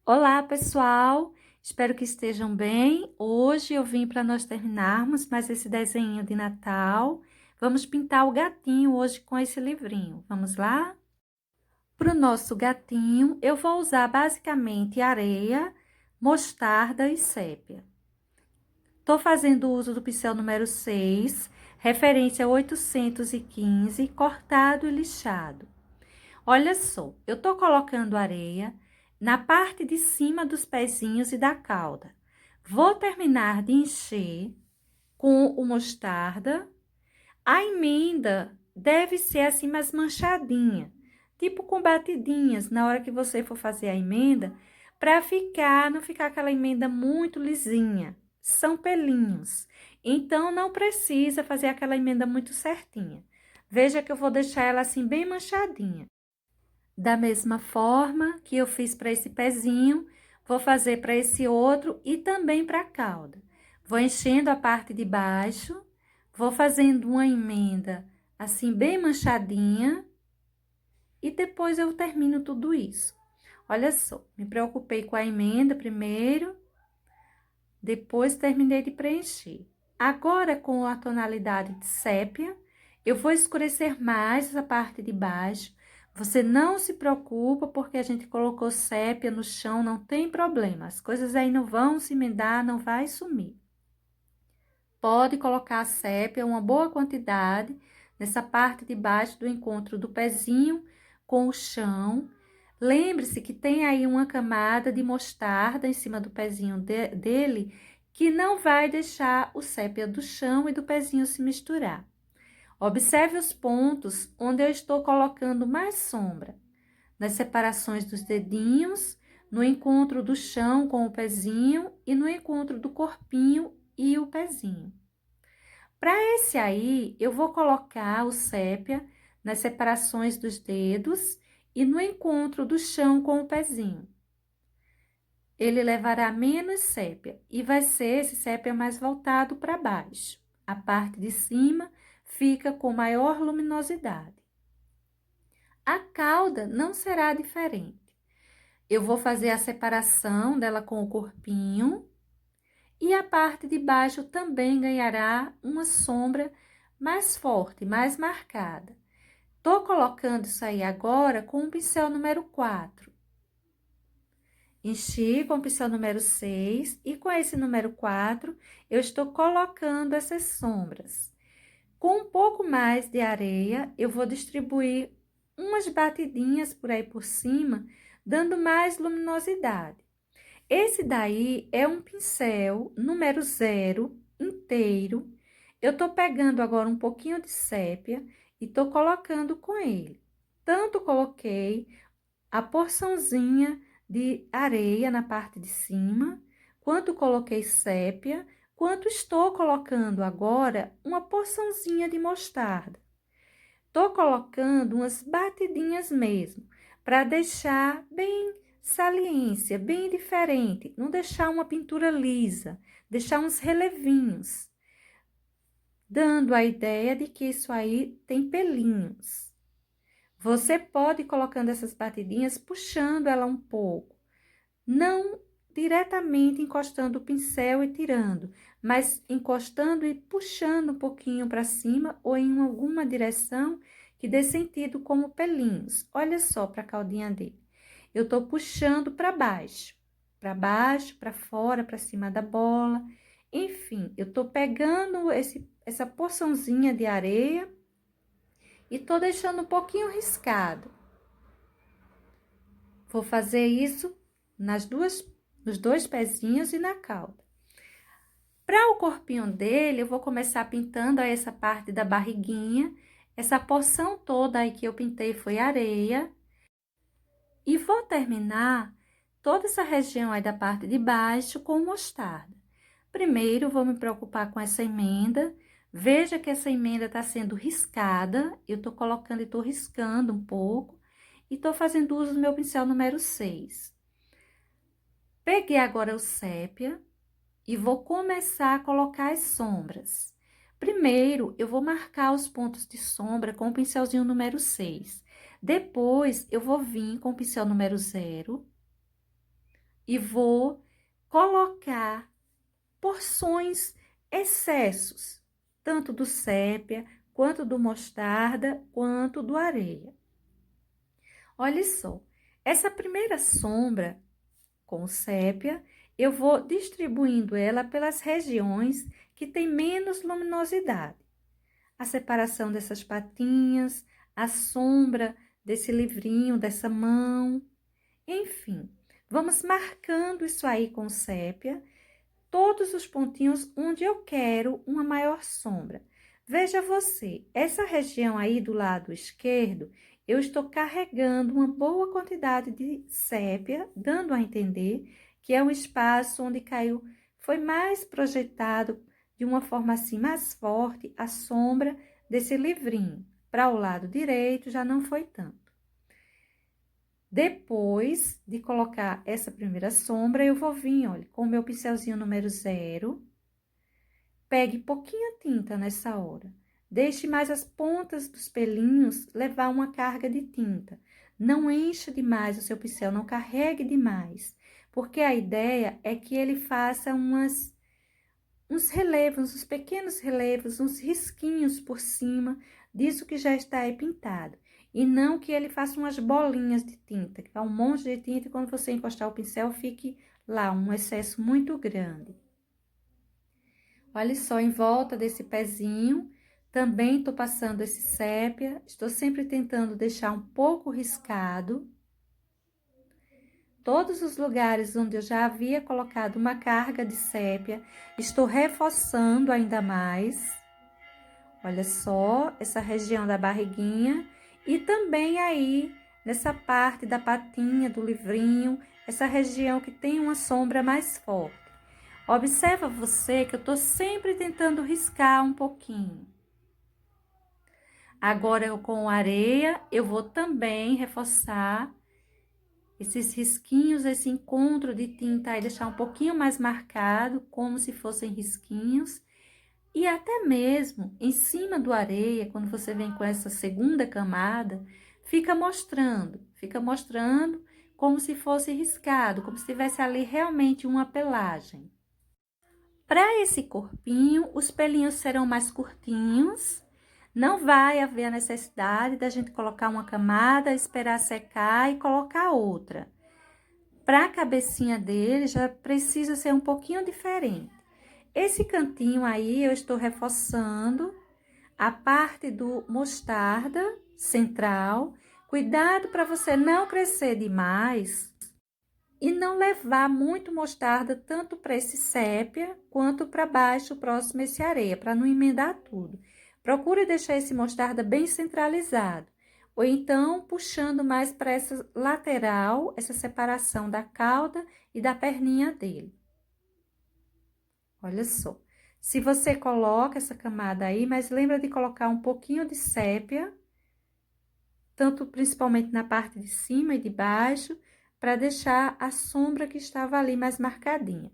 Olá, pessoal! Espero que estejam bem. Hoje eu vim para nós terminarmos mais esse desenho de Natal. Vamos pintar o gatinho hoje com esse livrinho. Vamos lá? Para o nosso gatinho, eu vou usar basicamente areia, mostarda e sépia. Estou fazendo uso do pincel número 6, referência 815, cortado e lixado. Olha só, eu tô colocando areia na parte de cima dos pezinhos e da cauda. Vou terminar de encher com o mostarda. A emenda deve ser assim mais manchadinha, tipo com batidinhas na hora que você for fazer a emenda, para não ficar aquela emenda muito lisinha. São pelinhos. Então não precisa fazer aquela emenda muito certinha. Veja que eu vou deixar ela assim bem manchadinha. Da mesma forma que eu fiz para esse pezinho, vou fazer para esse outro e também para a cauda. Vou enchendo a parte de baixo, vou fazendo uma emenda assim bem manchadinha e depois eu termino tudo isso. Olha só, me preocupei com a emenda primeiro, depois terminei de preencher. Agora, com a tonalidade de sépia, eu vou escurecer mais essa parte de baixo. Você não se preocupa, porque a gente colocou sépia no chão, não tem problema. As coisas aí não vão se emendar, não vai sumir. Pode colocar a sépia, uma boa quantidade, nessa parte de baixo do encontro do pezinho com o chão. Lembre-se que tem aí uma camada de mostarda em cima do pezinho dele, que não vai deixar o sépia do chão e do pezinho se misturar. Observe os pontos onde eu estou colocando mais sombra. Nas separações dos dedinhos, no encontro do chão com o pezinho e no encontro do corpinho e o pezinho. Para esse aí, eu vou colocar o sépia nas separações dos dedos e no encontro do chão com o pezinho. Ele levará menos sépia e vai ser esse sépia mais voltado para baixo. A parte de cima fica com maior luminosidade. A cauda não será diferente. Eu vou fazer a separação dela com o corpinho e a parte de baixo também ganhará uma sombra mais forte, mais marcada. Tô colocando isso aí agora com o pincel número 4. Enchi com o pincel número 6 e com esse número 4 eu estou colocando essas sombras. Com um pouco mais de areia, eu vou distribuir umas batidinhas por aí por cima, dando mais luminosidade. Esse daí é um pincel número 0, inteiro. Eu tô pegando agora um pouquinho de sépia e tô colocando com ele. Tanto coloquei a porçãozinha de areia na parte de cima, quanto coloquei sépia, quanto estou colocando agora uma porçãozinha de mostarda. Tô colocando umas batidinhas mesmo, para deixar bem saliência, bem diferente, não deixar uma pintura lisa, deixar uns relevinhos, dando a ideia de que isso aí tem pelinhos. Você pode ir colocando essas batidinhas, puxando ela um pouco, não diretamente encostando o pincel e tirando, mas encostando e puxando um pouquinho para cima ou em alguma direção que dê sentido como pelinhos. Olha só para a caudinha dele. Eu tô puxando para baixo, para fora, para cima da bola. Enfim, eu tô pegando essa porçãozinha de areia e tô deixando um pouquinho riscado. Vou fazer isso nos dois pezinhos e na cauda. Para o corpinho dele, eu vou começar pintando aí essa parte da barriguinha. Essa porção toda aí que eu pintei foi areia. E vou terminar toda essa região aí da parte de baixo com mostarda. Primeiro, vou me preocupar com essa emenda. Veja que essa emenda está sendo riscada. Eu tô colocando e tô riscando um pouco. E tô fazendo uso do meu pincel número 6. Peguei agora o sépia e vou começar a colocar as sombras. Primeiro, eu vou marcar os pontos de sombra com o pincelzinho número 6. Depois, eu vou vir com o pincel número 0 e vou colocar porções, excessos, tanto do sépia, quanto do mostarda, quanto do areia. Olha só, essa primeira sombra com sépia, eu vou distribuindo ela pelas regiões que tem menos luminosidade. A separação dessas patinhas, a sombra desse livrinho, dessa mão, enfim. Vamos marcando isso aí com sépia, todos os pontinhos onde eu quero uma maior sombra. Veja você, essa região aí do lado esquerdo, eu estou carregando uma boa quantidade de sépia, dando a entender que é um espaço onde caiu, foi mais projetado de uma forma assim mais forte a sombra desse livrinho. Para o lado direito já não foi tanto. Depois de colocar essa primeira sombra, eu vou vir, olha, com o meu pincelzinho número 0. Pegue pouquinha tinta nessa hora. Deixe mais as pontas dos pelinhos levar uma carga de tinta. Não encha demais o seu pincel, não carregue demais. Porque a ideia é que ele faça uns relevos, uns pequenos relevos, uns risquinhos por cima disso que já está aí pintado. E não que ele faça umas bolinhas de tinta, que é um monte de tinta e quando você encostar o pincel fique lá um excesso muito grande. Olha só, em volta desse pezinho, também tô passando esse sépia, estou sempre tentando deixar um pouco riscado. Todos os lugares onde eu já havia colocado uma carga de sépia, estou reforçando ainda mais. Olha só, essa região da barriguinha e também aí nessa parte da patinha do livrinho, essa região que tem uma sombra mais forte. Observa você que eu tô sempre tentando riscar um pouquinho. Agora, com areia, eu vou também reforçar esses risquinhos, esse encontro de tinta aí, deixar um pouquinho mais marcado, como se fossem risquinhos. E até mesmo em cima do areia, quando você vem com essa segunda camada, fica mostrando como se fosse riscado, como se tivesse ali realmente uma pelagem. Para esse corpinho, os pelinhos serão mais curtinhos, não vai haver a necessidade da gente colocar uma camada, esperar secar e colocar outra. Para a cabecinha dele, já precisa ser um pouquinho diferente. Esse cantinho aí, eu estou reforçando a parte do mostarda central. Cuidado para você não crescer demais e não levar muito mostarda tanto para esse sépia quanto para baixo, próximo a esse areia, para não emendar tudo. Procure deixar esse mostarda bem centralizado, ou então puxando mais para essa lateral, essa separação da cauda e da perninha dele. Olha só, se você coloca essa camada aí, mas lembra de colocar um pouquinho de sépia, tanto principalmente na parte de cima e de baixo, para deixar a sombra que estava ali mais marcadinha.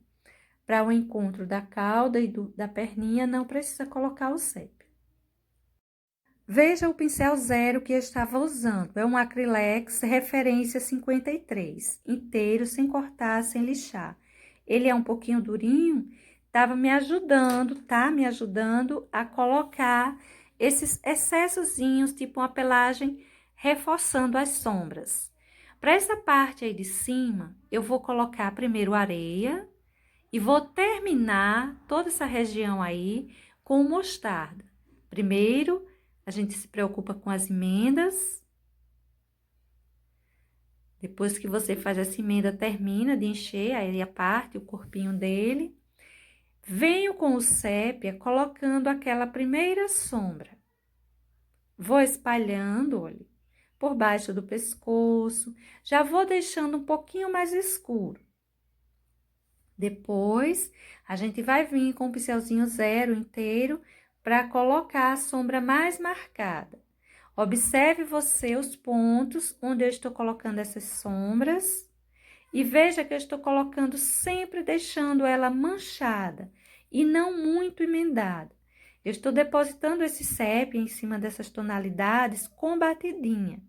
Para o encontro da cauda e da perninha, não precisa colocar o sépia. Veja o pincel 0 que eu estava usando, é um Acrylex referência 53, inteiro, sem cortar, sem lixar. Ele é um pouquinho durinho, estava me ajudando, tá? Me ajudando a colocar esses excessozinhos, tipo uma pelagem, reforçando as sombras. Para essa parte aí de cima, eu vou colocar primeiro areia e vou terminar toda essa região aí com mostarda. Primeiro, a gente se preocupa com as emendas. Depois que você faz essa emenda, termina de encher aí a parte, o corpinho dele. Venho com o sépia colocando aquela primeira sombra. Vou espalhando, olha, por baixo do pescoço. Já vou deixando um pouquinho mais escuro. Depois, a gente vai vir com o pincelzinho 0 inteiro para colocar a sombra mais marcada. Observe você os pontos onde eu estou colocando essas sombras e veja que eu estou colocando sempre deixando ela manchada e não muito emendada. Eu estou depositando esse sépia em cima dessas tonalidades com batidinha.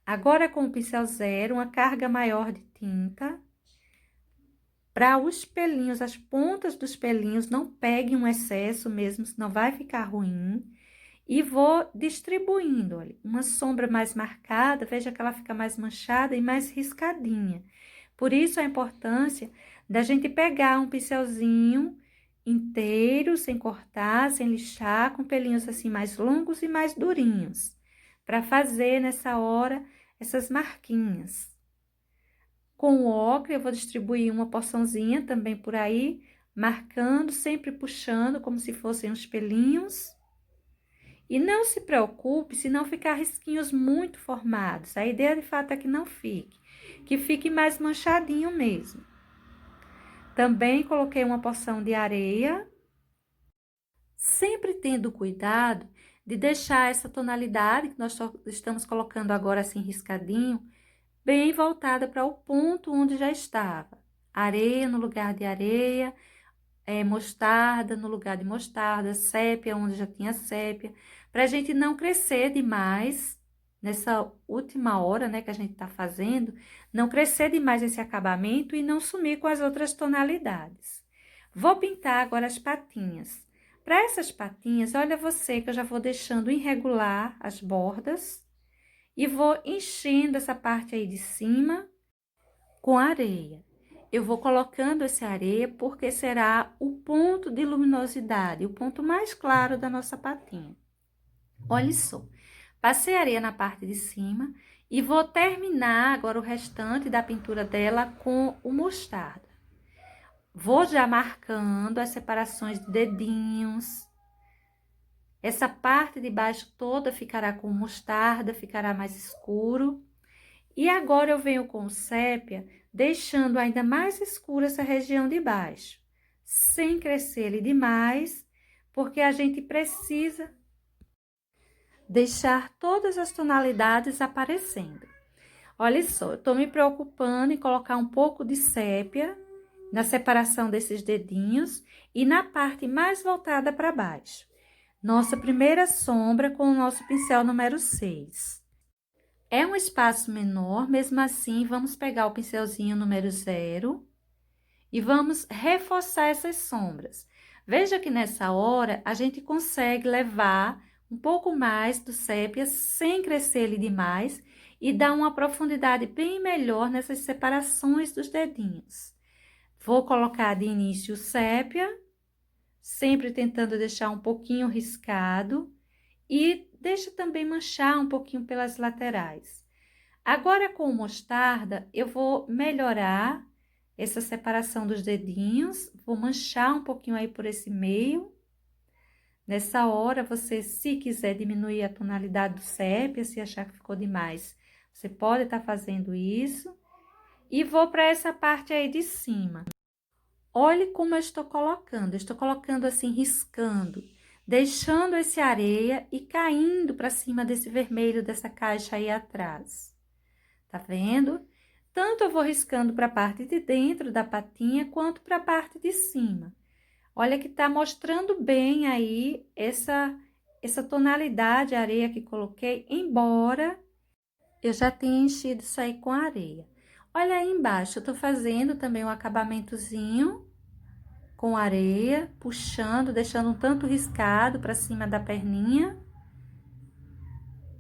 Agora, com o pincel 0, uma carga maior de tinta, para os pelinhos, as pontas dos pelinhos não peguem um excesso mesmo, senão vai ficar ruim. E vou distribuindo, olha, uma sombra mais marcada, veja que ela fica mais manchada e mais riscadinha. Por isso a importância da gente pegar um pincelzinho inteiro, sem cortar, sem lixar, com pelinhos assim mais longos e mais durinhos, para fazer nessa hora essas marquinhas. Com o ocre, eu vou distribuir uma porçãozinha também por aí, marcando, sempre puxando, como se fossem os pelinhos. E não se preocupe se não ficar risquinhos muito formados. A ideia, de fato, é que fique mais manchadinho mesmo. Também coloquei uma porção de areia, sempre tendo cuidado de deixar essa tonalidade que nós estamos colocando agora assim riscadinho, bem voltada para o ponto onde já estava. Areia no lugar de areia, mostarda no lugar de mostarda, sépia onde já tinha sépia, para a gente não crescer demais nessa última hora, né, que a gente tá fazendo, não crescer demais esse acabamento e não sumir com as outras tonalidades. Vou pintar agora as patinhas. Para essas patinhas, olha você que eu já vou deixando irregular as bordas e vou enchendo essa parte aí de cima com areia. Eu vou colocando essa areia porque será o ponto de luminosidade, o ponto mais claro da nossa patinha. Olha só, passei areia na parte de cima e vou terminar agora o restante da pintura dela com o mostarda. Vou já marcando as separações de dedinhos. Essa parte de baixo toda ficará com mostarda, ficará mais escuro. E agora eu venho com o sépia, deixando ainda mais escura essa região de baixo, sem crescer ele demais, porque a gente precisa deixar todas as tonalidades aparecendo. Olha só, eu tô me preocupando em colocar um pouco de sépia na separação desses dedinhos e na parte mais voltada para baixo. Nossa primeira sombra com o nosso pincel número 6. É um espaço menor, mesmo assim, vamos pegar o pincelzinho número 0 e vamos reforçar essas sombras. Veja que nessa hora, a gente consegue levar um pouco mais do sépia, sem crescer ele demais, e dar uma profundidade bem melhor nessas separações dos dedinhos. Vou colocar de início o sépia, sempre tentando deixar um pouquinho riscado, e deixa também manchar um pouquinho pelas laterais. Agora, com o mostarda, eu vou melhorar essa separação dos dedinhos, vou manchar um pouquinho aí por esse meio. Nessa hora, você, se quiser diminuir a tonalidade do sépia, se achar que ficou demais, você pode estar fazendo isso. E vou para essa parte aí de cima. Olhe como eu estou colocando assim, riscando, deixando esse areia e caindo para cima desse vermelho dessa caixa aí atrás. Tá vendo? Tanto eu vou riscando para a parte de dentro da patinha, quanto para a parte de cima. Olha que tá mostrando bem aí essa tonalidade de areia que coloquei, embora eu já tenha enchido isso aí com areia. Olha aí embaixo, eu tô fazendo também um acabamentozinho com areia, puxando, deixando um tanto riscado para cima da perninha.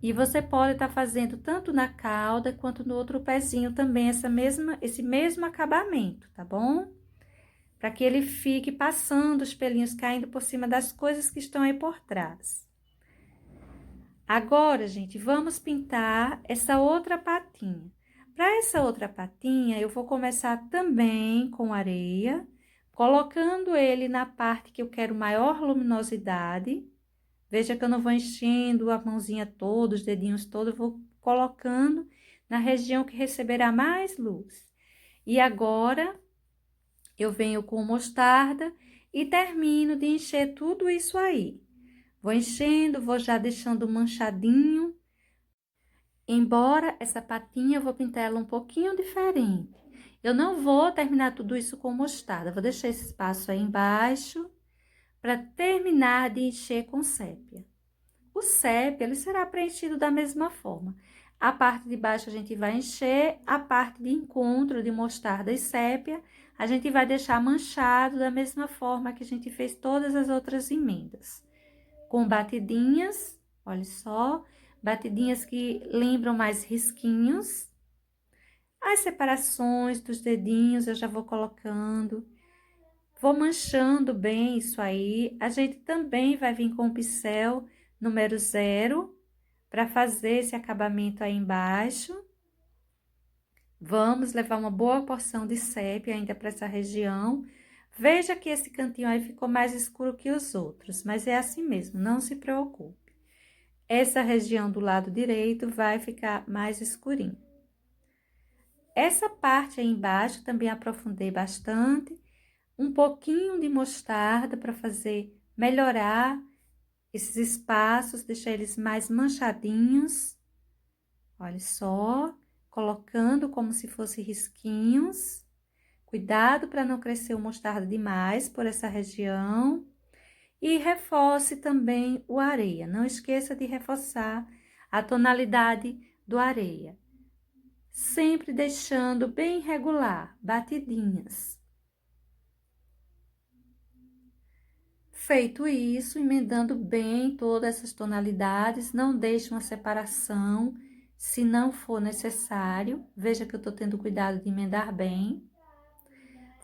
E você pode estar fazendo tanto na cauda quanto no outro pezinho também esse mesmo acabamento, tá bom? Para que ele fique passando os pelinhos caindo por cima das coisas que estão aí por trás. Agora, gente, vamos pintar essa outra patinha. Para essa outra patinha, eu vou começar também com areia, colocando ele na parte que eu quero maior luminosidade. Veja que eu não vou enchendo a mãozinha toda, os dedinhos todos, eu vou colocando na região que receberá mais luz. E agora, eu venho com mostarda e termino de encher tudo isso aí. Vou enchendo, vou já deixando manchadinho. Embora essa patinha eu vou pintar ela um pouquinho diferente. Eu não vou terminar tudo isso com mostarda, vou deixar esse espaço aí embaixo para terminar de encher com sépia. O sépia, ele será preenchido da mesma forma. A parte de baixo a gente vai encher, a parte de encontro de mostarda e sépia, a gente vai deixar manchado da mesma forma que a gente fez todas as outras emendas. Com batidinhas, olha só, batidinhas que lembram mais risquinhos. As separações dos dedinhos eu já vou colocando. Vou manchando bem isso aí. A gente também vai vir com o pincel número 0 para fazer esse acabamento aí embaixo. Vamos levar uma boa porção de sépia ainda para essa região. Veja que esse cantinho aí ficou mais escuro que os outros, mas é assim mesmo, não se preocupe. Essa região do lado direito vai ficar mais escurinho. Essa parte aí embaixo também aprofundei bastante. Um pouquinho de mostarda para fazer melhorar esses espaços, deixar eles mais manchadinhos. Olha só, colocando como se fosse risquinhos. Cuidado para não crescer o mostarda demais por essa região. E reforce também o areia. Não esqueça de reforçar a tonalidade do areia. Sempre deixando bem regular, batidinhas. Feito isso, emendando bem todas essas tonalidades, não deixe uma separação, se não for necessário. Veja que eu tô tendo cuidado de emendar bem.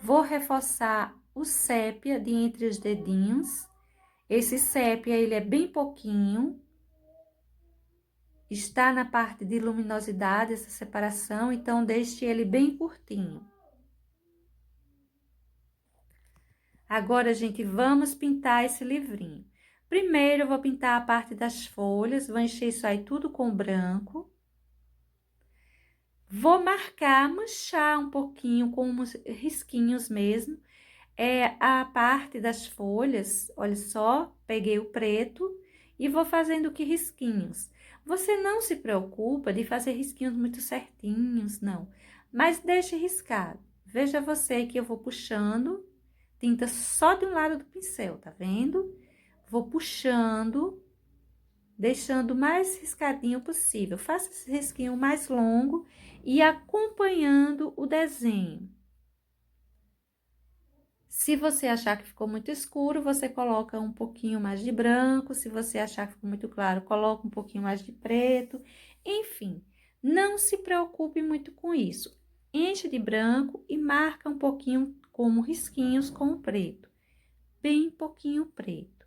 Vou reforçar o sépia de entre os dedinhos. Esse sépia, ele é bem pouquinho. Está na parte de luminosidade, essa separação, então deixe ele bem curtinho. Agora, gente, vamos pintar esse livrinho. Primeiro, eu vou pintar a parte das folhas, vou encher isso aí tudo com branco. Vou marcar, manchar um pouquinho com uns risquinhos mesmo. A parte das folhas, olha só, peguei o preto e vou fazendo que risquinhos. Você não se preocupa de fazer risquinhos muito certinhos, não. Mas deixe riscado. Veja você que eu vou puxando tinta só de um lado do pincel, tá vendo? Vou puxando, deixando o mais riscadinho possível. Faça esse risquinho mais longo e acompanhando o desenho. Se você achar que ficou muito escuro, você coloca um pouquinho mais de branco. Se você achar que ficou muito claro, coloca um pouquinho mais de preto. Enfim, não se preocupe muito com isso. Enche de branco e marca um pouquinho como risquinhos com o preto. Bem pouquinho preto.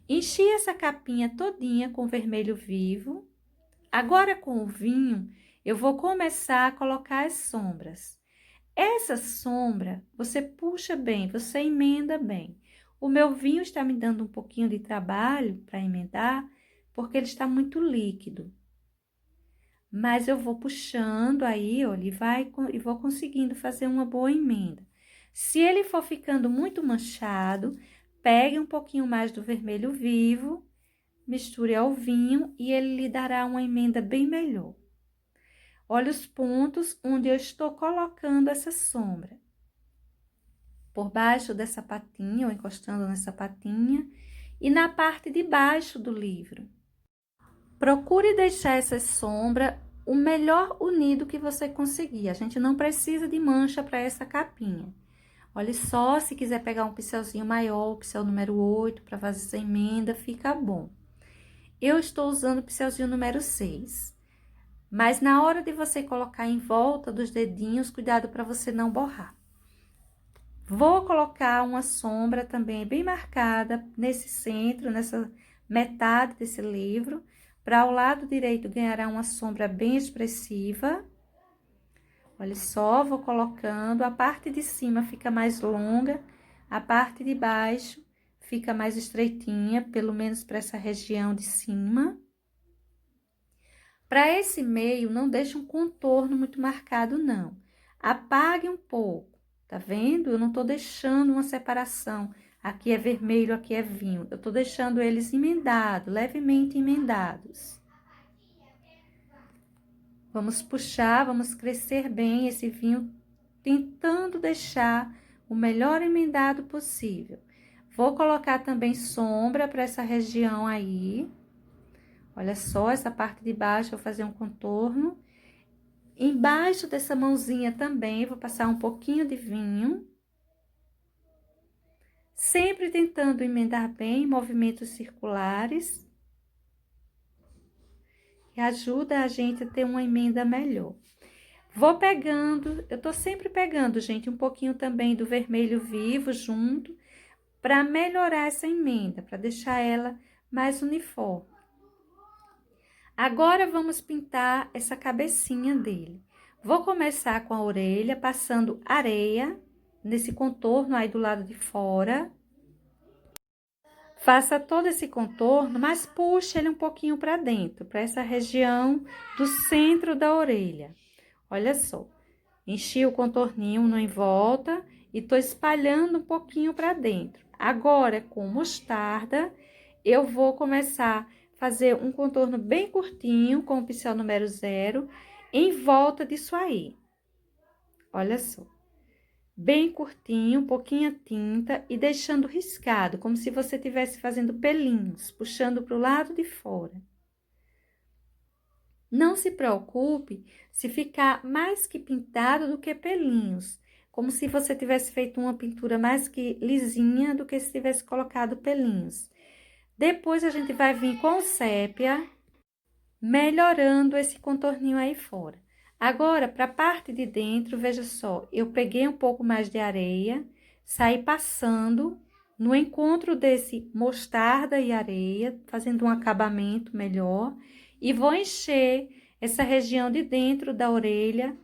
Enchi essa capinha todinha com vermelho vivo. Agora, com o vinho, eu vou começar a colocar as sombras. Essa sombra, você puxa bem, você emenda bem. O meu vinho está me dando um pouquinho de trabalho para emendar, porque ele está muito líquido. Mas eu vou puxando aí, olha, e vou conseguindo fazer uma boa emenda. Se ele for ficando muito manchado, pegue um pouquinho mais do vermelho vivo, misture ao vinho e ele lhe dará uma emenda bem melhor. Olha os pontos onde eu estou colocando essa sombra. Por baixo dessa patinha, ou encostando nessa patinha, e na parte de baixo do livro. Procure deixar essa sombra o melhor unido que você conseguir. A gente não precisa de mancha para essa capinha. Olha só, se quiser pegar um pincelzinho maior, o pincel número 8, para fazer essa emenda, fica bom. Eu estou usando o pincelzinho número 6. Mas na hora de você colocar em volta dos dedinhos, cuidado para você não borrar. Vou colocar uma sombra também bem marcada nesse centro, nessa metade desse livro. Para o lado direito ganhará uma sombra bem expressiva. Olha só, vou colocando, a parte de cima fica mais longa, a parte de baixo fica mais estreitinha, pelo menos para essa região de cima. Para esse meio, não deixe um contorno muito marcado, não. Apague um pouco, tá vendo? Eu não tô deixando uma separação. Aqui é vermelho, aqui é vinho. Eu tô deixando eles emendados, levemente emendados. Vamos puxar, vamos crescer bem esse vinho, tentando deixar o melhor emendado possível. Vou colocar também sombra para essa região aí. Olha só, essa parte de baixo eu vou fazer um contorno. Embaixo dessa mãozinha também, vou passar um pouquinho de vinho. Sempre tentando emendar bem movimentos circulares. Que ajuda a gente a ter uma emenda melhor. Vou pegando, eu tô sempre pegando, gente, um pouquinho também do vermelho vivo junto, para melhorar essa emenda, para deixar ela mais uniforme. Agora, vamos pintar essa cabecinha dele. Vou começar com a orelha, passando areia nesse contorno aí do lado de fora. Faça todo esse contorno, mas puxe ele um pouquinho para dentro, para essa região do centro da orelha. Olha só, enchi o contorninho no em volta e tô espalhando um pouquinho para dentro. Agora, com mostarda, eu vou começar a fazer um contorno bem curtinho com o pincel número 0 em volta disso aí. Olha só. Bem curtinho, pouquinha tinta e deixando riscado, como se você estivesse fazendo pelinhos, puxando para o lado de fora. Não se preocupe se ficar mais que pintado do que pelinhos, como se você tivesse feito uma pintura mais que lisinha do que se tivesse colocado pelinhos. Depois a gente vai vir com o sépia, melhorando esse contorninho aí fora. Agora, para a parte de dentro, veja só, eu peguei um pouco mais de areia, saí passando no encontro desse mostarda e areia, fazendo um acabamento melhor, e vou encher essa região de dentro da orelha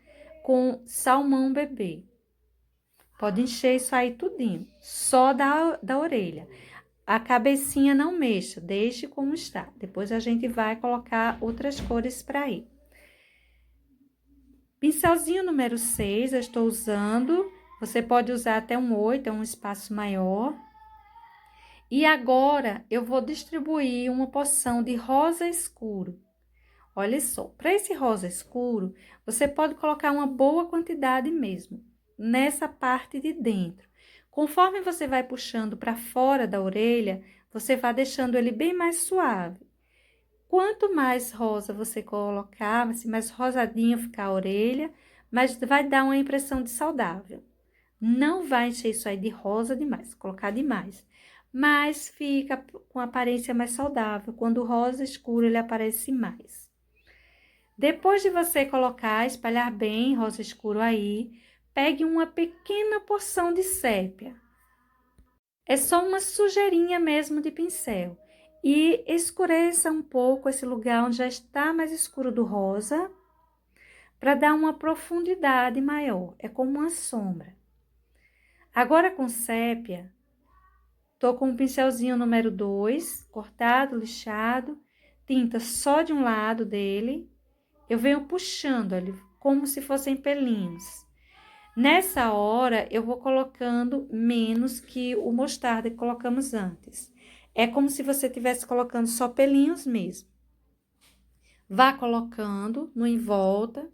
com salmão bebê. Pode encher isso aí tudinho, só da orelha. A cabecinha não mexa, deixe como está. Depois a gente vai colocar outras cores para ir. Pincelzinho número 6, eu estou usando. Você pode usar até um 8, é um espaço maior. E agora, eu vou distribuir uma porção de rosa escuro. Olha só, para esse rosa escuro, você pode colocar uma boa quantidade mesmo, nessa parte de dentro. Conforme você vai puxando para fora da orelha, você vai deixando ele bem mais suave. Quanto mais rosa você colocar, assim, mais rosadinha ficar a orelha, mas vai dar uma impressão de saudável. Não vai encher isso aí de rosa demais, colocar demais. Mas fica com aparência mais saudável. Quando o rosa escuro, ele aparece mais. Depois de você colocar, espalhar bem rosa escuro aí, pegue uma pequena porção de sépia. É só uma sujeirinha mesmo de pincel. E escureça um pouco esse lugar onde já está mais escuro do rosa, para dar uma profundidade maior. É como uma sombra. Agora, com sépia, tô com o pincelzinho número 2, cortado, lixado, tinta só de um lado dele. Eu venho puxando ele como se fossem pelinhos. Nessa hora, eu vou colocando menos que o mostarda que colocamos antes. É como se você estivesse colocando só pelinhos mesmo. Vá colocando no em volta,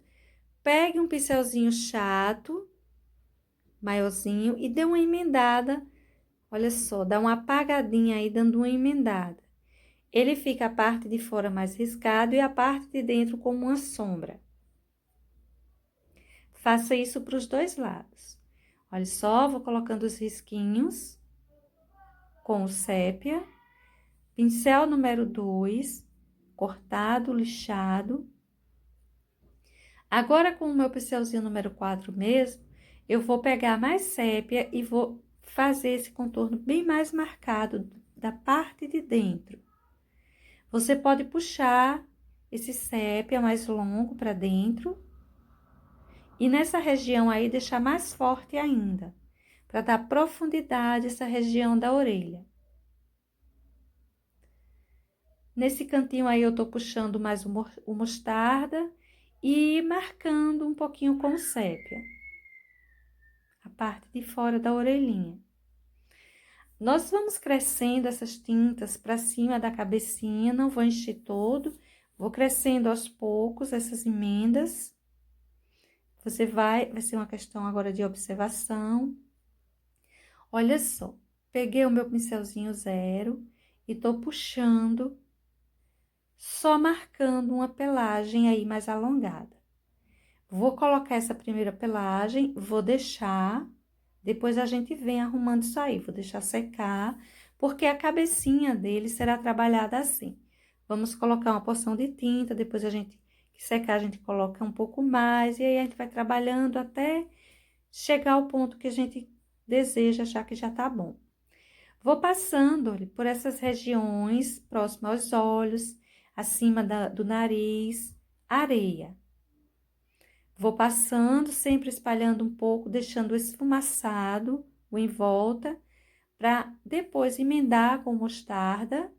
pegue um pincelzinho chato, maiorzinho, e dê uma emendada. Olha só, dá uma apagadinha aí, dando uma emendada. Ele fica a parte de fora mais riscado e a parte de dentro como uma sombra. Faça isso para os dois lados. Olha só, vou colocando os risquinhos com o sépia. Pincel número 2, cortado, lixado. Agora, com o meu pincelzinho número 4 mesmo, eu vou pegar mais sépia e vou fazer esse contorno bem mais marcado da parte de dentro. Você pode puxar esse sépia mais longo para dentro e nessa região aí deixar mais forte ainda, para dar profundidade a essa região da orelha. Nesse cantinho aí eu tô puxando mais o mostarda e marcando um pouquinho com sépia, a parte de fora da orelhinha. Nós vamos crescendo essas tintas para cima da cabecinha, não vou encher todo, vou crescendo aos poucos essas emendas. Vai ser uma questão agora de observação. Olha só, peguei o meu pincelzinho 0 e tô puxando só marcando uma pelagem aí mais alongada. Vou colocar essa primeira pelagem, vou deixar, depois a gente vem arrumando isso aí, vou deixar secar, porque a cabecinha dele será trabalhada assim. Vamos colocar uma porção de tinta, depois que secar, a gente coloca um pouco mais, e aí a gente vai trabalhando até chegar ao ponto que a gente deseja, já que já tá bom. Vou passando por essas regiões próximas aos olhos, acima do nariz, areia. Vou passando, sempre espalhando um pouco, deixando esfumaçado o em volta, para depois emendar com mostarda.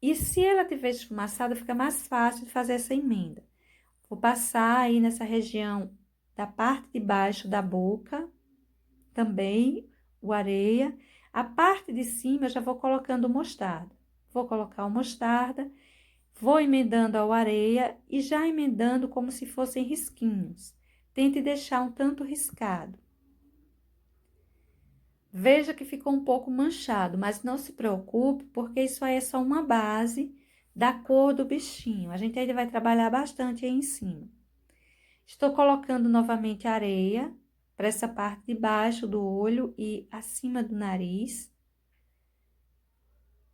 E se ela tiver esfumaçada, fica mais fácil de fazer essa emenda. Vou passar aí nessa região da parte de baixo da boca, também o areia. A parte de cima eu já vou colocando mostarda. Vou colocar o mostarda, vou emendando ao areia e já emendando como se fossem risquinhos. Tente deixar um tanto riscado. Veja que ficou um pouco manchado, mas não se preocupe, porque isso aí é só uma base da cor do bichinho. A gente ainda vai trabalhar bastante aí em cima. Estou colocando novamente areia para essa parte de baixo do olho e acima do nariz.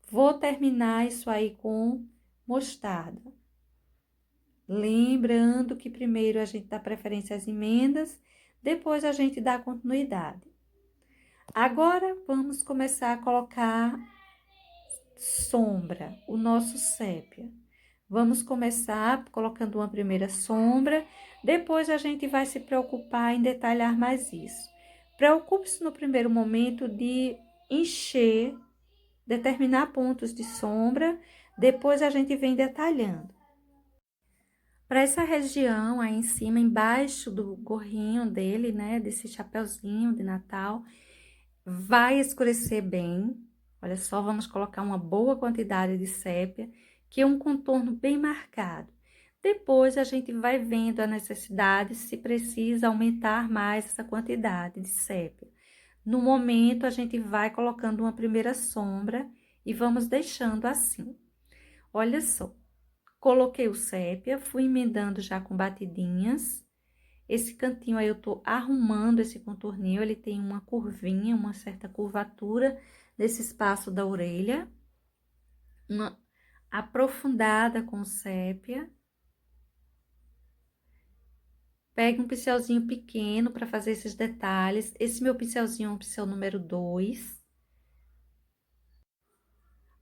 Vou terminar isso aí com mostarda. Lembrando que primeiro a gente dá preferência às emendas, depois a gente dá continuidade. Agora, vamos começar a colocar sombra, o nosso sépia. Vamos começar colocando uma primeira sombra, depois a gente vai se preocupar em detalhar mais isso. Preocupe-se no primeiro momento de encher, determinar pontos de sombra, depois a gente vem detalhando. Para essa região aí em cima, embaixo do gorrinho dele, né, desse chapeuzinho de Natal, vai escurecer bem. Olha só, vamos colocar uma boa quantidade de sépia, que é um contorno bem marcado. Depois a gente vai vendo a necessidade, se precisa aumentar mais essa quantidade de sépia. No momento, a gente vai colocando uma primeira sombra e vamos deixando assim. Olha só, coloquei o sépia, fui emendando já com batidinhas. Esse cantinho aí eu tô arrumando esse contorninho, ele tem uma curvinha, uma certa curvatura nesse espaço da orelha. Uma aprofundada com sépia. Pegue um pincelzinho pequeno para fazer esses detalhes. Esse meu pincelzinho é um pincel número 2.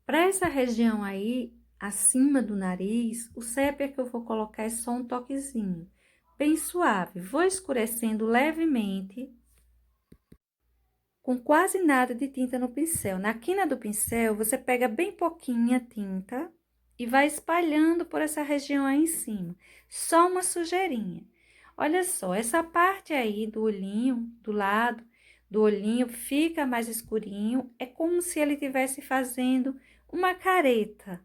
Para essa região aí, acima do nariz, o sépia que eu vou colocar é só um toquezinho, bem suave. Vou escurecendo levemente, com quase nada de tinta no pincel. Na quina do pincel, você pega bem pouquinha tinta e vai espalhando por essa região aí em cima. Só uma sujeirinha. Olha só, essa parte aí do olhinho, do lado do olhinho, fica mais escurinho. É como se ele estivesse fazendo uma careta,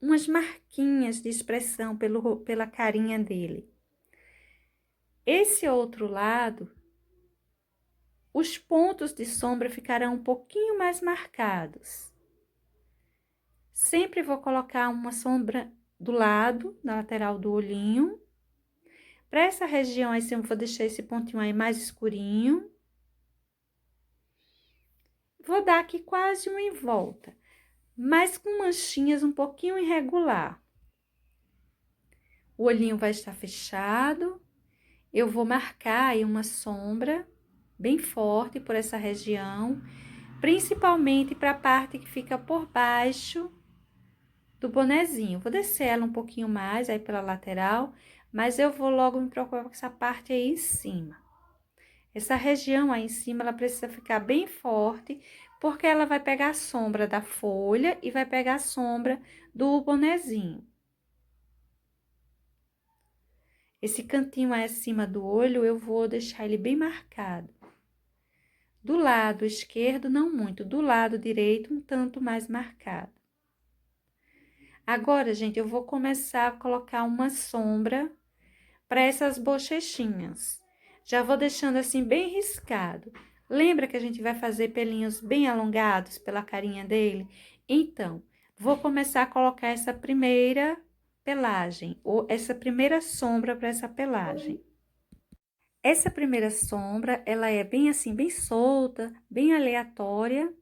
umas marquinhas de expressão pela carinha dele. Esse outro lado, os pontos de sombra ficarão um pouquinho mais marcados. Sempre vou colocar uma sombra do lado, na lateral do olhinho. Para essa região aí, eu vou deixar esse pontinho aí mais escurinho. Vou dar aqui quase um em volta, mas com manchinhas um pouquinho irregular. O olhinho vai estar fechado. Eu vou marcar aí uma sombra bem forte por essa região, principalmente para a parte que fica por baixo do bonezinho. Vou descer ela um pouquinho mais aí pela lateral, mas eu vou logo me preocupar com essa parte aí em cima. Essa região aí em cima, ela precisa ficar bem forte, porque ela vai pegar a sombra da folha e vai pegar a sombra do bonezinho. Esse cantinho aí acima do olho, eu vou deixar ele bem marcado. Do lado esquerdo, não muito, do lado direito, um tanto mais marcado. Agora, gente, eu vou começar a colocar uma sombra para essas bochechinhas. Já vou deixando assim bem riscado. Lembra que a gente vai fazer pelinhos bem alongados pela carinha dele? Então, Vou começar a colocar essa primeira pelagem, ou essa primeira sombra para essa pelagem. Essa primeira sombra, ela é bem assim, bem solta, bem aleatória.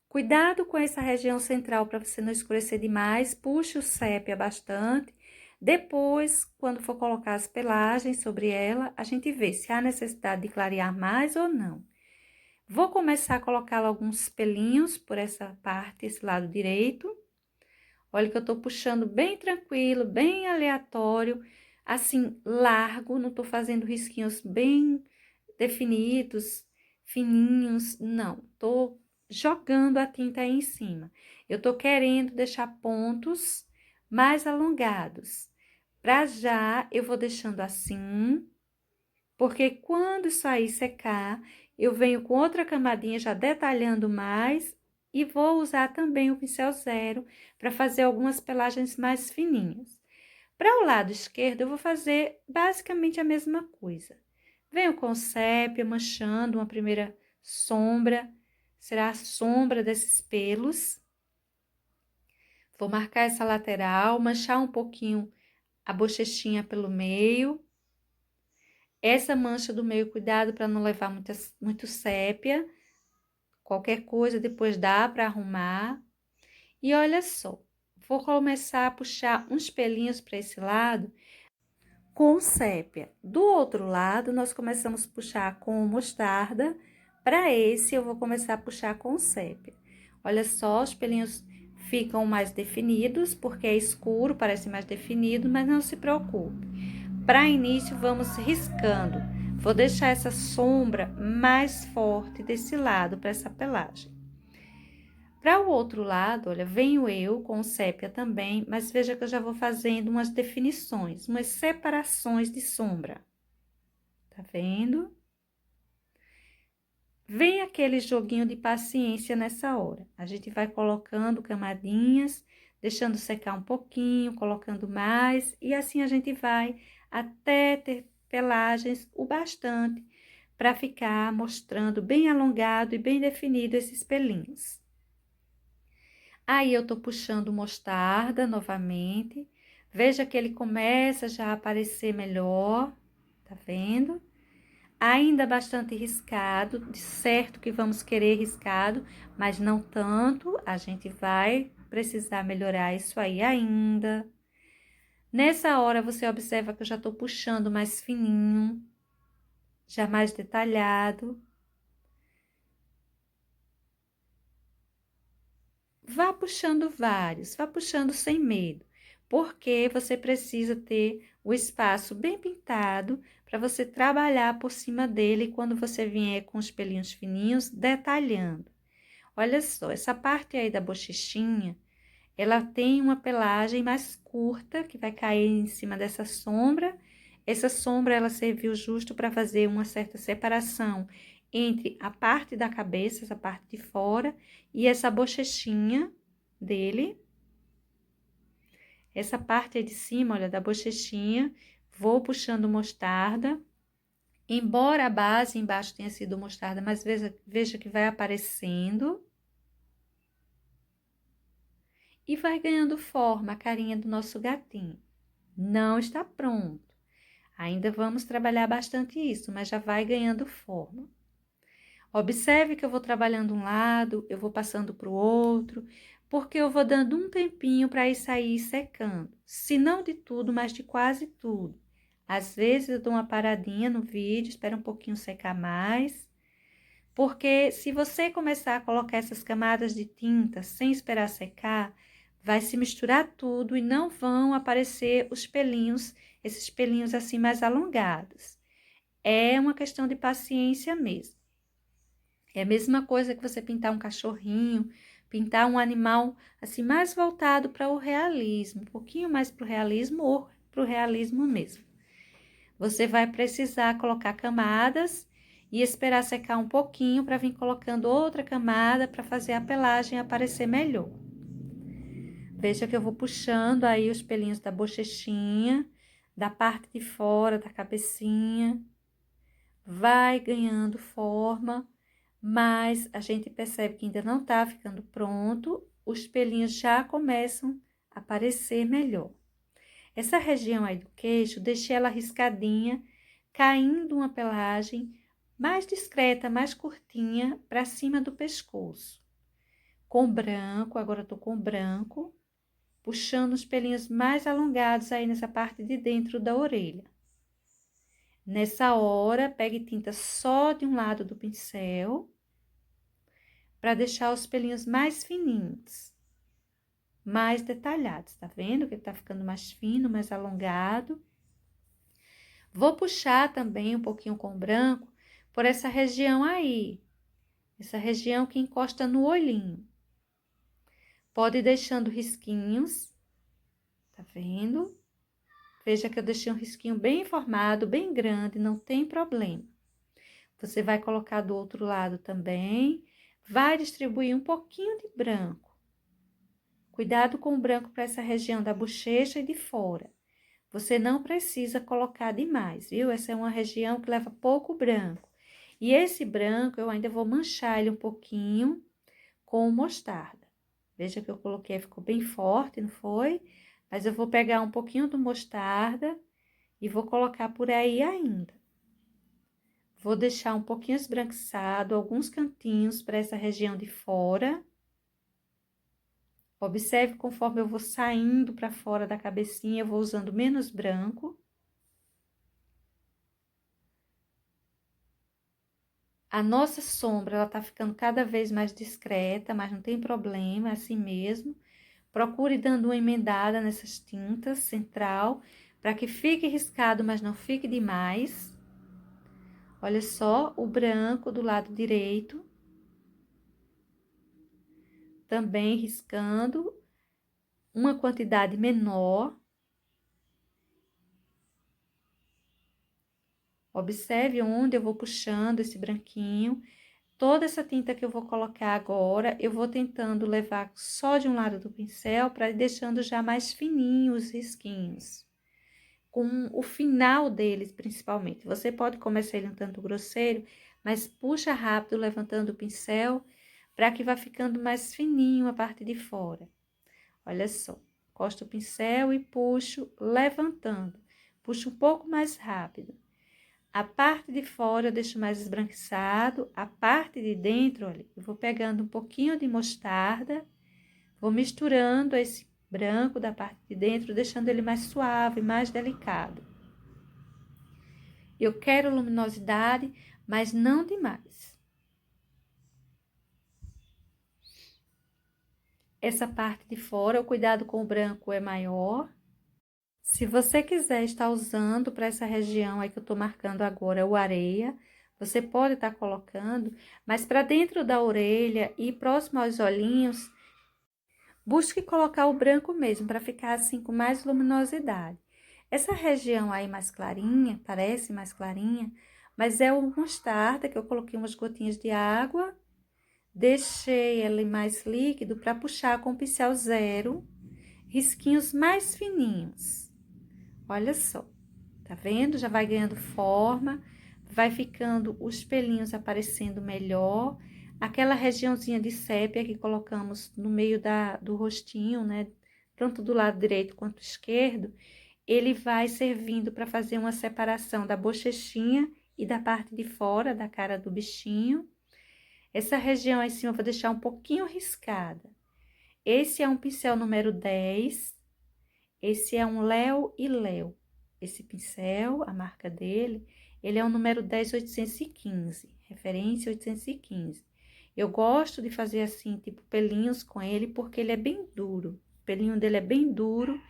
Cuidado com essa região central para você não escurecer demais, puxe o sépia bastante. Depois, quando for colocar as pelagens sobre ela, a gente vê se há necessidade de clarear mais ou não. Vou começar a colocar alguns pelinhos por essa parte, esse lado direito. Olha que eu tô puxando bem tranquilo, bem aleatório, assim, largo, não tô fazendo risquinhos bem definidos, fininhos, não. Tô jogando a tinta aí em cima. Eu tô querendo deixar pontos mais alongados. Pra já, eu vou deixando assim, porque quando isso aí secar, eu venho com outra camadinha já detalhando mais e vou usar também o pincel zero para fazer algumas pelagens mais fininhas. Para o lado esquerdo, eu vou fazer basicamente a mesma coisa. Venho com sépia, manchando uma primeira sombra, será a sombra desses pelos. Vou marcar essa lateral, manchar um pouquinho a bochechinha pelo meio. Essa mancha do meio, cuidado para não levar muito sépia. Qualquer coisa depois dá para arrumar. E olha só, vou começar a puxar uns pelinhos para esse lado com sépia. Do outro lado, nós começamos a puxar com mostarda. Para esse, eu vou começar a puxar com sépia. Olha só, os pelinhos ficam mais definidos, porque é escuro, parece mais definido, mas não se preocupe. Para início, vamos riscando. Vou deixar essa sombra mais forte desse lado para essa pelagem. Para o outro lado, olha, venho eu com sépia também, mas veja que eu já vou fazendo umas definições, umas separações de sombra. Tá vendo? Vem aquele joguinho de paciência nessa hora. A gente vai colocando camadinhas, deixando secar um pouquinho, colocando mais, e assim a gente vai até ter pelagens o bastante para ficar mostrando bem alongado e bem definido esses pelinhos. Aí eu tô puxando mostarda novamente. Veja que ele começa já a aparecer melhor, tá vendo? Ainda bastante riscado, de certo que vamos querer riscado, mas não tanto, a gente vai precisar melhorar isso aí ainda. Nessa hora, você observa que eu já tô puxando mais fininho, já mais detalhado. Vá puxando vários, vá puxando sem medo, porque você precisa ter o espaço bem pintado para você trabalhar por cima dele quando você vier com os pelinhos fininhos detalhando. Olha só, essa parte aí da bochechinha, ela tem uma pelagem mais curta que vai cair em cima dessa sombra. Essa sombra, ela serviu justo para fazer uma certa separação entre a parte da cabeça, essa parte de fora, e essa bochechinha dele. Essa parte aí de cima, olha, da bochechinha, vou puxando mostarda. Embora a base embaixo tenha sido mostarda, mas veja que vai aparecendo. E vai ganhando forma a carinha do nosso gatinho. Não está pronto. Ainda vamos trabalhar bastante isso, mas já vai ganhando forma. Observe que eu vou trabalhando um lado, eu vou passando para o outro, porque eu vou dando um tempinho para isso aí secando. Se não de tudo, mas de quase tudo. Às vezes eu dou uma paradinha no vídeo, espero um pouquinho secar mais. Porque se você começar a colocar essas camadas de tinta sem esperar secar, vai se misturar tudo e não vão aparecer os pelinhos, esses pelinhos assim mais alongados. É uma questão de paciência mesmo. É a mesma coisa que você pintar um cachorrinho, pintar um animal assim mais voltado para o realismo, um pouquinho mais para o realismo ou para o realismo mesmo. Você vai precisar colocar camadas e esperar secar um pouquinho para vir colocando outra camada para fazer a pelagem aparecer melhor. Veja que eu vou puxando aí os pelinhos da bochechinha, da parte de fora da cabecinha. Vai ganhando forma, mas a gente percebe que ainda não tá ficando pronto. os pelinhos já começam a aparecer melhor. Essa região aí do queixo, deixei ela riscadinha, caindo uma pelagem mais discreta, mais curtinha, para cima do pescoço. Com branco, agora eu tô com branco, puxando os pelinhos mais alongados aí nessa parte de dentro da orelha. Nessa hora, pegue tinta só de um lado do pincel, para deixar os pelinhos mais fininhos, mais detalhados, tá vendo? Que ele tá ficando mais fino, mais alongado. Vou puxar também um pouquinho com branco por essa região aí, essa região que encosta no olhinho. Pode ir deixando risquinhos, tá vendo? Veja que eu deixei um risquinho bem formado, bem grande, não tem problema. Você vai colocar do outro lado também, vai distribuir um pouquinho de branco. Cuidado com o branco para essa região da bochecha e de fora. Você não precisa colocar demais, viu? Essa é uma região que leva pouco branco. E esse branco eu ainda vou manchar ele um pouquinho com mostarda. Veja que eu coloquei, ficou bem forte, não foi? Mas eu vou pegar um pouquinho do mostarda e vou colocar por aí ainda. Vou deixar um pouquinho esbranquiçado, alguns cantinhos para essa região de fora. Observe conforme eu vou saindo para fora da cabecinha, eu vou usando menos branco. A nossa sombra, ela tá ficando cada vez mais discreta, mas não tem problema, é assim mesmo. Procure dando uma emendada nessas tintas central, para que fique riscado, mas não fique demais. Olha só, o branco do lado direito. Também riscando uma quantidade menor. Observe onde eu vou puxando esse branquinho. Toda essa tinta que eu vou colocar agora, eu vou tentando levar só de um lado do pincel, para ir deixando já mais fininhos os risquinhos. Com o final deles, principalmente. Você pode começar ele um tanto grosseiro, mas puxa rápido, levantando o pincel, para que vá ficando mais fininho a parte de fora. Olha só, encosto o pincel e puxo, levantando. Puxo um pouco mais rápido. A parte de fora eu deixo mais esbranquiçado, a parte de dentro, olha, eu vou pegando um pouquinho de mostarda, vou misturando esse branco da parte de dentro, deixando ele mais suave, mais delicado. Eu quero luminosidade, mas não demais. Essa parte de fora, o cuidado com o branco é maior. Se você quiser estar usando para essa região aí que eu tô marcando agora, o areia, você pode estar colocando, mas para dentro da orelha e próximo aos olhinhos, busque colocar o branco mesmo, para ficar assim com mais luminosidade. Essa região aí mais clarinha, parece mais clarinha, mas é o mostarda que eu coloquei umas gotinhas de água, deixei ele mais líquido para puxar com o pincel zero, risquinhos mais fininhos. Olha só, tá vendo? Já vai ganhando forma, vai ficando os pelinhos aparecendo melhor. Aquela regiãozinha de sépia que colocamos no meio do rostinho, né? Tanto do lado direito quanto esquerdo, ele vai servindo para fazer uma separação da bochechinha e da parte de fora da cara do bichinho. Essa região aí em cima eu vou deixar um pouquinho riscada. Esse é um pincel número 10. Esse é um Léo e Léo. Esse pincel, a marca dele, ele é o número 10815, referência 815. Eu gosto de fazer assim, tipo pelinhos com ele, porque ele é bem duro. O pelinho dele é bem duro,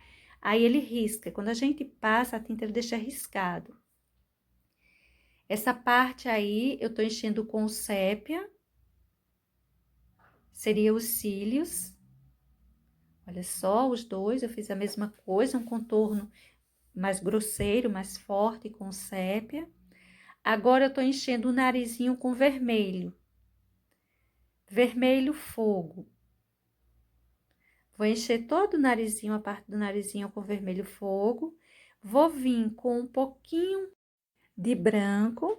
aí ele risca. Quando a gente passa a tinta, ele deixa riscado. Essa parte aí, eu tô enchendo com sépia. Seria os cílios. Olha só, os dois, eu fiz a mesma coisa, um contorno mais grosseiro, mais forte, com sépia. Agora, eu tô enchendo o narizinho com vermelho. Vermelho fogo. Vou encher todo o narizinho, a parte do narizinho com vermelho fogo. Vou vir com um pouquinho de branco.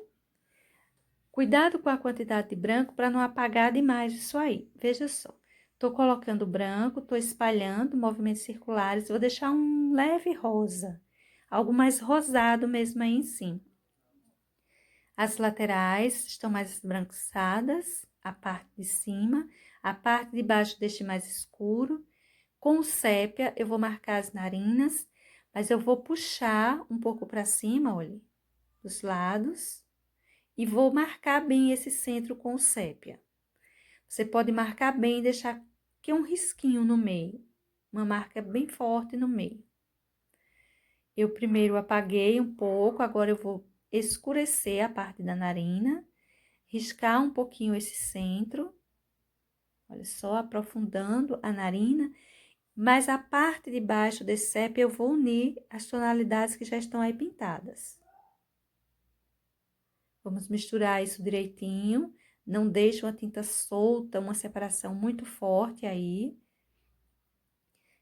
Cuidado com a quantidade de branco para não apagar demais isso aí. Veja só. Tô colocando branco, tô espalhando movimentos circulares, vou deixar um leve rosa, algo mais rosado mesmo aí em cima. As laterais estão mais esbranquiçadas, a parte de cima, a parte de baixo deixe mais escuro. Com o sépia, eu vou marcar as narinas, mas eu vou puxar um pouco para cima, olha, dos lados, e vou marcar bem esse centro com o sépia. Você pode marcar bem e deixar aqui um risquinho no meio, uma marca bem forte no meio. Eu primeiro apaguei um pouco, agora eu vou escurecer a parte da narina, riscar um pouquinho esse centro, olha só, aprofundando a narina, mas a parte de baixo desse sépia eu vou unir as tonalidades que já estão aí pintadas. Vamos misturar isso direitinho, não deixe uma tinta solta, uma separação muito forte aí.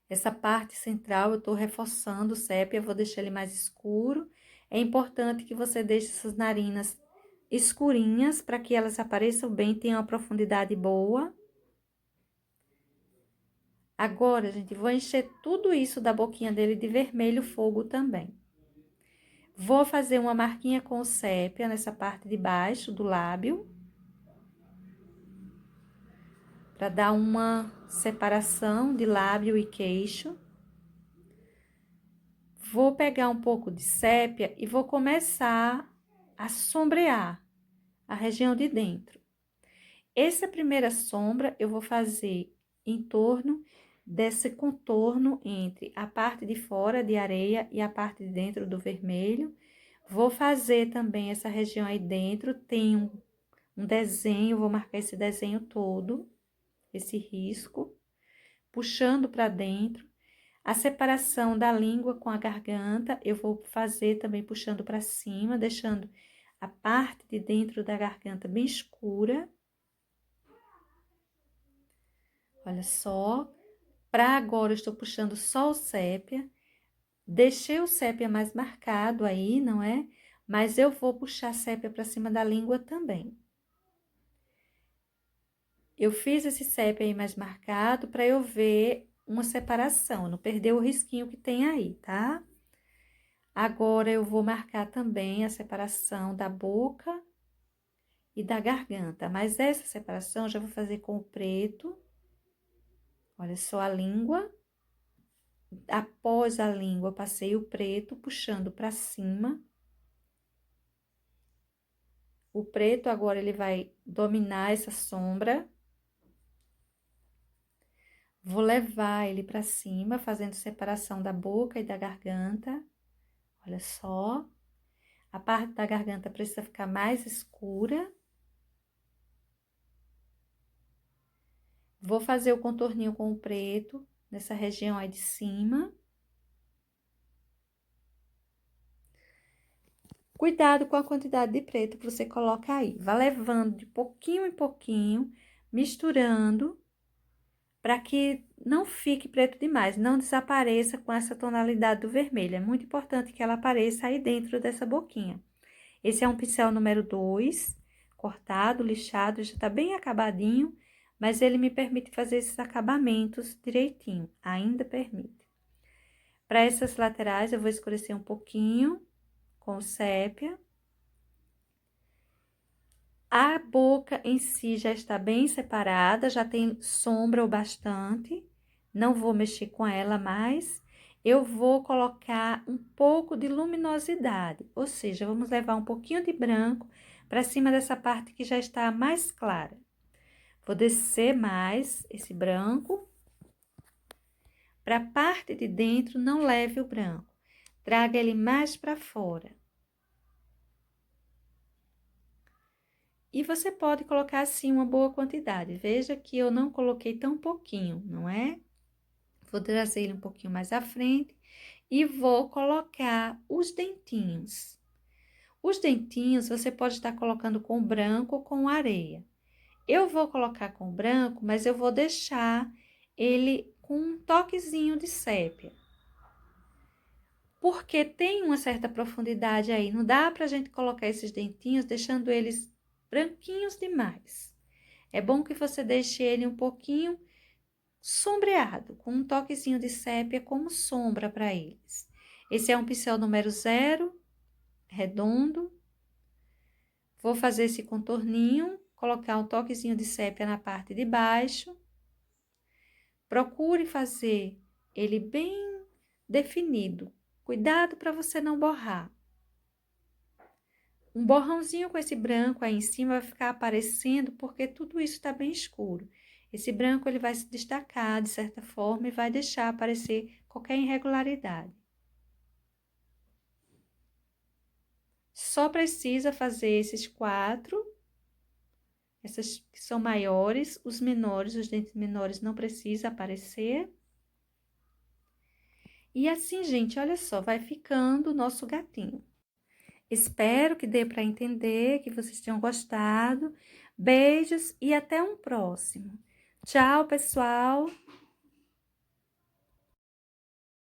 Essa parte central eu tô reforçando o sépia, eu vou deixar ele mais escuro. É importante que você deixe essas narinas escurinhas para que elas apareçam bem, tenham uma profundidade boa. Agora, gente, vou encher tudo isso da boquinha dele de vermelho fogo também. Vou fazer uma marquinha com sépia nessa parte de baixo do lábio. Para dar uma separação de lábio e queixo. Vou pegar um pouco de sépia e vou começar a sombrear a região de dentro. Essa primeira sombra eu vou fazer em torno desse contorno entre a parte de fora de areia e a parte de dentro do vermelho. Vou fazer também essa região aí dentro, tem um desenho, vou marcar esse desenho todo, esse risco, puxando para dentro. A separação da língua com a garganta, eu vou fazer também puxando para cima, deixando a parte de dentro da garganta bem escura. Olha só, para agora eu estou puxando só o sépia. Deixei o sépia mais marcado aí, não é? Mas eu vou puxar a sépia para cima da língua também. Eu fiz esse sépia aí mais marcado para eu ver uma separação, não perder o risquinho que tem aí, tá? Agora, eu vou marcar também a separação da boca e da garganta, mas essa separação eu já vou fazer com o preto. Olha só a língua. Após a língua, eu passei o preto, puxando para cima. O preto agora ele vai dominar essa sombra. Vou levar ele para cima, fazendo separação da boca e da garganta. Olha só. A parte da garganta precisa ficar mais escura. Vou fazer o contorninho com o preto, nessa região aí de cima. Cuidado com a quantidade de preto que você coloca aí. Vá levando de pouquinho em pouquinho, misturando, para que não fique preto demais, não desapareça com essa tonalidade do vermelho. É muito importante que ela apareça aí dentro dessa boquinha. Esse é um pincel número 2, cortado, lixado, já tá bem acabadinho, mas ele me permite fazer esses acabamentos direitinho, ainda permite. Para essas laterais, eu vou escurecer um pouquinho com sépia. A boca em si já está bem separada, já tem sombra o bastante, não vou mexer com ela mais. Eu vou colocar um pouco de luminosidade, ou seja, vamos levar um pouquinho de branco para cima dessa parte que já está mais clara. Vou descer mais esse branco. Para a parte de dentro, não leve o branco, traga ele mais para fora. E você pode colocar assim uma boa quantidade. Veja que eu não coloquei tão pouquinho, não é? Vou trazer ele um pouquinho mais à frente e vou colocar os dentinhos. Os dentinhos você pode estar colocando com branco ou com areia. Eu vou colocar com branco, mas eu vou deixar ele com um toquezinho de sépia. Porque tem uma certa profundidade aí, não dá pra gente colocar esses dentinhos deixando eles branquinhos demais. É bom que você deixe ele um pouquinho sombreado, com um toquezinho de sépia como sombra para eles. Esse é um pincel número 0, redondo. Vou fazer esse contorninho, colocar um toquezinho de sépia na parte de baixo. Procure fazer ele bem definido. Cuidado para você não borrar. Um borrãozinho com esse branco aí em cima vai ficar aparecendo porque tudo isso está bem escuro. Esse branco ele vai se destacar de certa forma e vai deixar aparecer qualquer irregularidade. Só precisa fazer esses 4, essas que são maiores, os menores, os dentes menores não precisa aparecer. E assim, gente, olha só, vai ficando o nosso gatinho. Espero que dê para entender, que vocês tenham gostado. Beijos e até um próximo. Tchau, pessoal!